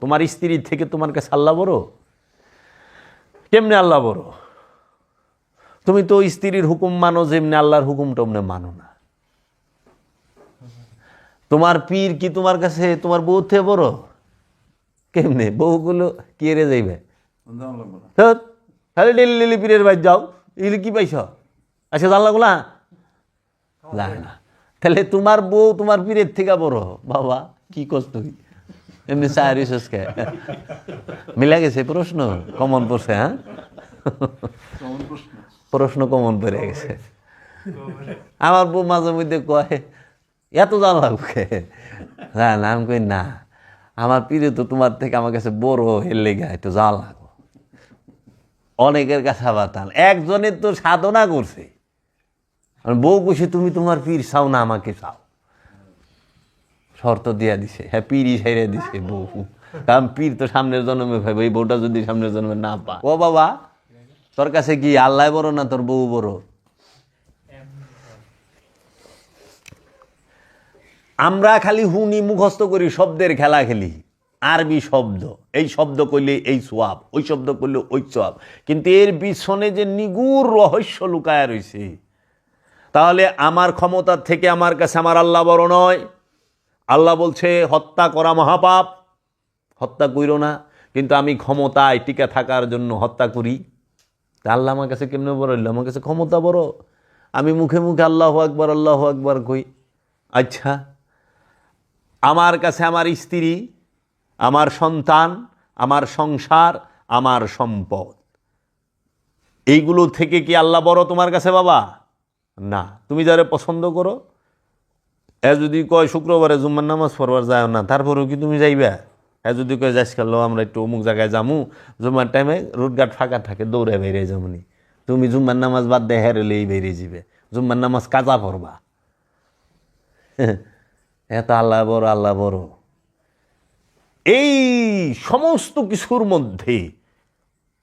তোমার স্ত্রীর থেকে তোমার কাছে আল্লাহ বড়? কেমনে আল্লাহ বড়? তুমি তো স্ত্রীর হুকুম মানো যেমনি আল্লাহর হুকুম টমনে মানো না। তোমার পীর কি তোমার কাছে তোমার বউ থেকে বড়? কেমনে? বউগুলো কি এড়ে যাইবে? তাহলে ডেলি ডেলি পীরের বাড়ি যাও, এগুলো কি পাইছ? আচ্ছা জানলাগুলা যায় না। তাহলে তোমার বউ তোমার পীরের থেকে বড়? বাবা কি কষ্ট, এমনি চারিস কে মিলা গেছে? প্রশ্ন কমন পড়ছে। হ্যাঁ, প্রশ্ন কমন পড়ে গেছে। আমার বউ মাঝে মধ্যে কয় এত জানলা কে? না আমি কই না, আমার পীরে তো তোমার থেকে আমার কাছে বড়, এর লেগে একটু জাল লাগো। অনেকের কাছে আবার টান। একজনের তো সাধনা করছে, বউ কইছে তুমি তোমার পীর চাও না আমাকে চাও, শর্ত দিয়া দিছে। হ্যাঁ, পীরই ছেড়ে দিছে বউ, কারণ পীর তো সামনের জন্মে ভাইবে এই বউটা যদি সামনের জন্মে না পা। ও বাবা, তোর কাছে কি আল্লাহ বড় না তোর বউ বড়? আমরা খালি হুনি মুখস্থ করি, শব্দের খেলা খেলি, আরবি শব্দ, এই শব্দ কইলে এই সোয়াব, ওই শব্দ কইলে ওই সোয়াব, কিন্তু এর পিছনে যে নিগুড় রহস্য লুকায়া রয়েছে। তাহলে আমার ক্ষমতার থেকে আমার কাছে আমার আল্লাহ বড় নয়। আল্লাহ বলছে হত্যা করা মহাপাপ, হত্যা কইরো না, কিন্তু আমি ক্ষমতায় টিকে থাকার জন্য হত্যা করি। তা আল্লাহ আমার কাছে কেমনে বড় হইল? আমার কাছে ক্ষমতা বড়, আমি মুখে মুখে আল্লাহু আকবার কই। আচ্ছা, আমার কাছে আমার স্ত্রী, আমার সন্তান, আমার সংসার, আমার সম্পদ, এইগুলো থেকে কি আল্লাহ বড় তোমার কাছে বাবা? না। তুমি যারা পছন্দ করো, এ যদি কয় শুক্রবারে জুম্মার নামাজ পড়বার যায় না, তারপরেও কি তুমি যাইবা? এ যদি কয় যাইস কাল আমরা একটু অমুক জায়গায় যামু, জুম্মার টাইমে রোডঘাট ফাঁকা থাকে, দৌড়ে বেরিয়ে যামনি, তুমি জুম্মার নামাজ বাদ দিয়ে হেরেলেই বেরিয়ে যাবে, জুম্মার নামাজ কাজা পড়বা। এত আল্লাহ বড়, আল্লাহ বড়। এই সমস্ত কিছুর মধ্যে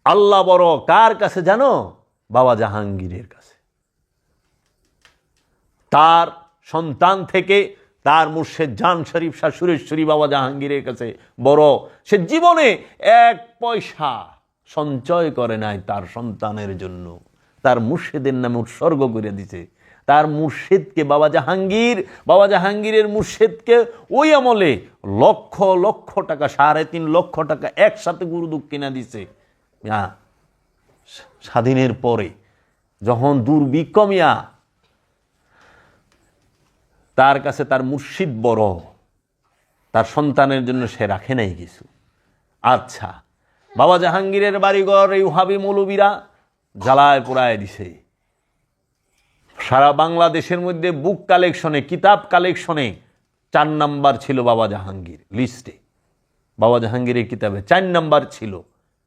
আল্লাহ বড় কার কাছে জানো? বাবা জাহাঙ্গীরের কাছে। তার সন্তান থেকে তার মুর্শেদ জান শরীফ শাহ সুরেশ্বরী বাবা জাহাঙ্গীরের কাছে বড়। সে জীবনে এক পয়সা সঞ্চয় করে নাই তার সন্তানের জন্য, তার মুর্শেদের নামে উৎসর্গ করে দিছে। তার মুর্শেদকে বাবা জাহাঙ্গীরের মুর্শেদকে ওই আমলে লক্ষ লক্ষ টাকা, 3.5 লক্ষ টাকা একসাথে গুরুদুক কিনা দিছে। স্বাধীনের পরে যখন দুর্ভিক্ষ মিয়া, তার কাছে তার মুর্শিদ বড়, তার সন্তানের জন্য সে রাখে নাই কিছু। আচ্ছা, বাবা জাহাঙ্গীরের বাড়িঘর এই ওহাবি মৌলবীরা জ্বালায় পোড়ায় দিছে। সারা বাংলাদেশের মধ্যে বুক কালেকশনে, কিতাব কালেকশনে 4 নাম্বার ছিল বাবা জাহাঙ্গীর লিস্টে। বাবা জাহাঙ্গীরের কিতাবে 4 নাম্বার ছিল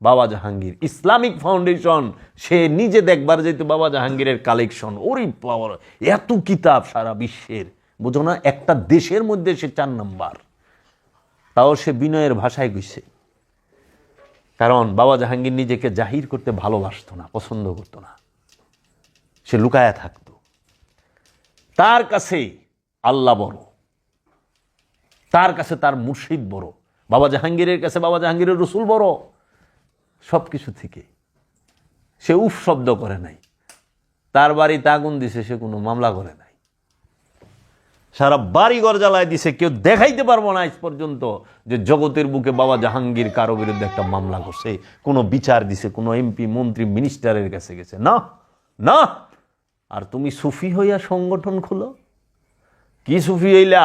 বাবা জাহাঙ্গীর। ইসলামিক ফাউন্ডেশন সে নিজে দেখবার যেত বাবা জাহাঙ্গীরের কালেকশন, ওরে পাওয়ার এত কিতাব সারা বিশ্বের, বুঝো না, একটা দেশের মধ্যে সে 4 নাম্বার। তাও সে বিনয়ের ভাষায় কইছে, কারণ বাবা জাহাঙ্গীর নিজেকে জাহির করতে ভালোবাসতো না, পছন্দ করতো না, সে লুকায়া থাকতো। তার কাছে আল্লাহ বড়, তার কাছে তার মুর্শিদ বড়, বাবা জাহাঙ্গীরের কাছে বাবা জাহাঙ্গীরের রসুল বড়। সব কিছু থেকে সে উফ শব্দ করে নাই। তার বাড়িতে আগুন দিছে, সে কোনো মামলা করে নাই। সারা বাড়িঘর জ্বালায় দিছে, কেউ দেখাইতে পারবো না আজ পর্যন্ত যে জগতের বুকে বাবা জাহাঙ্গীর কারো বিরুদ্ধে একটা মামলা করছে, কোনো বিচার দিছে, কোনো এমপি মন্ত্রী মিনিস্টারের কাছে গেছে, না না। আর তুমি সুফি হইয়া সংগঠন খুলো, কি সুফি হইলা?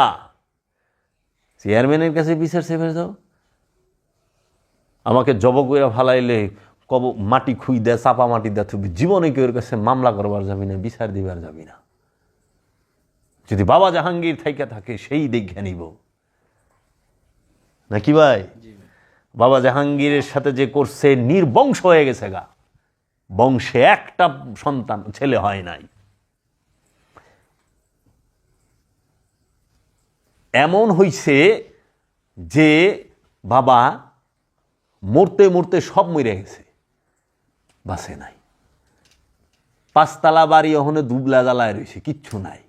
চেয়ারম্যানের কাছে বিচার চেপে যাও, আমাকে জব কইরা ফালাইলে কব মাটি খুই দেয়, চাপা মাটি দেয়, তুমি জীবনে কেউ কাছে মামলা করবার যাবি না, বিচার দিবার যাবি না। যদি বাবা জাহাঙ্গীর থাইকা থাকে সেই দেখে নিব নাকি ভাই? বাবা জাহাঙ্গীরের সাথে যে করছে নির্বংশ হয়ে গেছে গা, বংশে একটা সন্তান ছেলে হয় নাই। এমন হইছে যে বাবা মরতে মরতে সব মরে গেছে, বাঁচে নাই। 5 তলা বাড়ি ওখানে দুবলা জ্বালায় রয়েছে, কিচ্ছু নাই।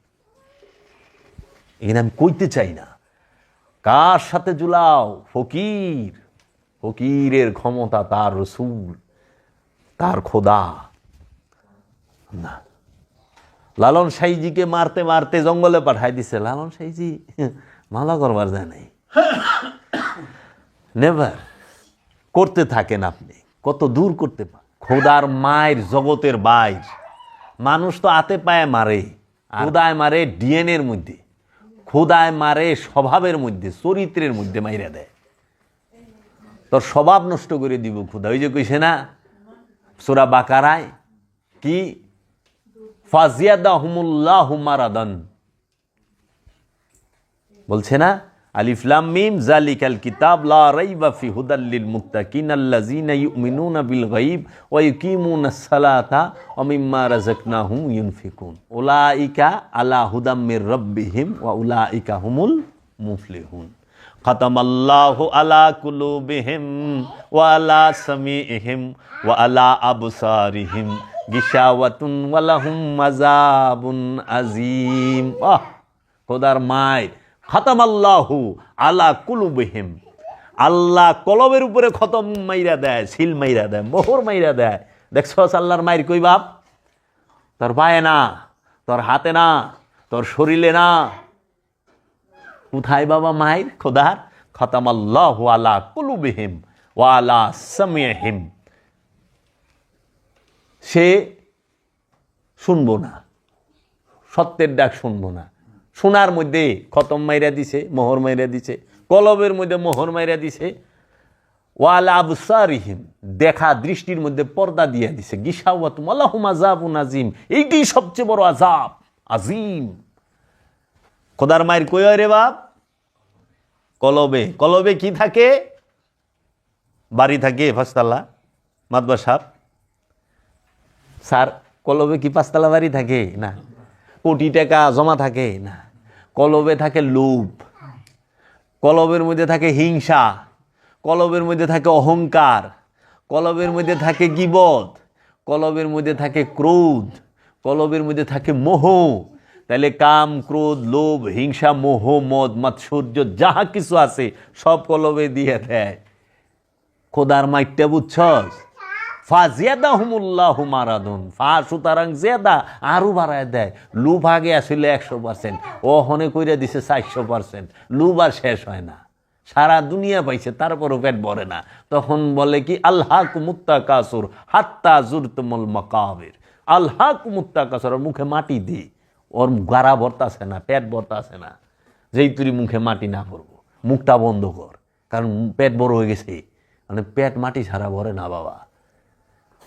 এখানে আমি কইতে চাই না কার সাথে জুলাও, ফকির ফকিরের ক্ষমতা তার রসুল, তার খোদা না। লালন সাইজিকে মারতে মারতে জঙ্গলে পাঠাই দিছে। লালন সাইজি মালা করবার যায় নাই। নেভার। করতে থাকেন আপনি, কত দূর করতে পারেন। খোদার মায়ের জগতের বাইর মানুষ তো হাতে পায়ে মারে, খোদায় মারে ডিএনএর মধ্যে, খোদায় মারে স্বভাবের মধ্যে, চরিত্রের মধ্যে মাইরা দেয়। তোর স্বভাব নষ্ট করে দিব খোদা। ওই যে কইছে না সূরা বাকারায় কি, ফাজিয়াদাহুমুল্লাহু মারাদান, বলছে না আলিফ লাম মিম যালিকাল কিতাব লা রাইবা ফি হুদাল লিল মুত্তাকিন আল্লাযীনা ইউমিনুনা বিল গায়ব ওয়া ইউকিমুনাস সালাতা ওয়া মিম্মা রাযাকনাহুম ইউনফিকুন উলাইকা আলা হুদাম মির রাব্বিহিম ওয়া উলাইকা হুমুল মুফলিহুন। খাতামাল্লাহু আলা কুলুবিহিম ওয়া আলা সামিইহিম ওয়া আলা আবসারিহিম গিশাওয়াতুন ওয়া লাহুম আযাবুন আযীম। খোদার মায় খাতামাল্লাহু আলা কুলুবিহিম, আল্লাহ কলবের উপরে খতম মাইরা দেয়, সিল মাইরা দেয়, মোহর মাইরা দেয়। দেখছস আল্লাহর মায়ের কই বাপ? তোর পায়ে না, তোর হাতে না, তোর শরীরে না। কোথায় বাবা মায়ের? খোদার খাতামাল্লাহু আলা কুলুবিহিম ওয়া আলা সামিইহিম। সে শুনবো না, সত্যের ডাক শুনবো না। শোনার মধ্যে খতম মাইরা দিছে, মোহর মাইরা দিছে, কলবের মধ্যে মোহর মাইরা দিছে। ওয়ালা আবসারিহিম, দেখা দৃষ্টির মধ্যে পর্দা দিয়ে দিছে। গিশাওয়াতুম আল্লাহুম আযাবুন আযীম, এইটাই সবচেয়ে বড় আযাব, আজিম। খোদার মায়ের কই হয় রে বাপ? কলবে। কলবে কি থাকে? বাড়ি থাকে পাঁচতলা। মাতবা সাহেব স্যার, কলবে কি পাঁচতলা বাড়ি থাকে? না। কোটি টাকা জমা থাকে? না। কলবে থাকে লোভ, কলবের মধ্যে থাকে হিংসা, কলবের মধ্যে থাকে অহংকার, কলবের মধ্যে থাকে গীবত, কলবের মধ্যে থাকে ক্রোধ, কলবের মধ্যে থাকে মোহ। তাহলে কাম, ক্রোধ, লোভ, হিংসা, মোহ, মদ, মাৎসর্য যাহা কিছু আছে সব কলবে দিয়ে দেয়। খোদার মাইটটা বুঝছস? ফাজিয়াদাহুমুল্লাহু মারাদুন, ফা সুতরাং জিয়াদা আরো বাড়ায় দেয়। লুভ আগে আসলে 100%, ও হনে কইরা দিছে 400%। লুভ আর শেষ হয় না, সারা দুনিয়া পাইছে তারপরও পেট ভরে না। তখন বলে কি, আলহাকুমুত তাকাসুর হাত্তা জুরতুমুল মাকাবির। আলহাকুমুত তাকাসুর, ওর মুখে মাটি দি, ওর গাড়া ভরতাছে না, পেট ভরতাছে না। যেই তুই মুখে মাটি না পড়বো, মুখটা বন্ধ কর, কারণ পেট বড় হয়ে গেছে। মানে পেট মাটি ছাড়া ভরে না বাবা,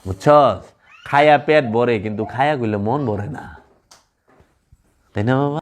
বুঝছস? খায়া পেট ভরে, কিন্তু খায়া গেলে মন ভরে না, তাই না বাবা?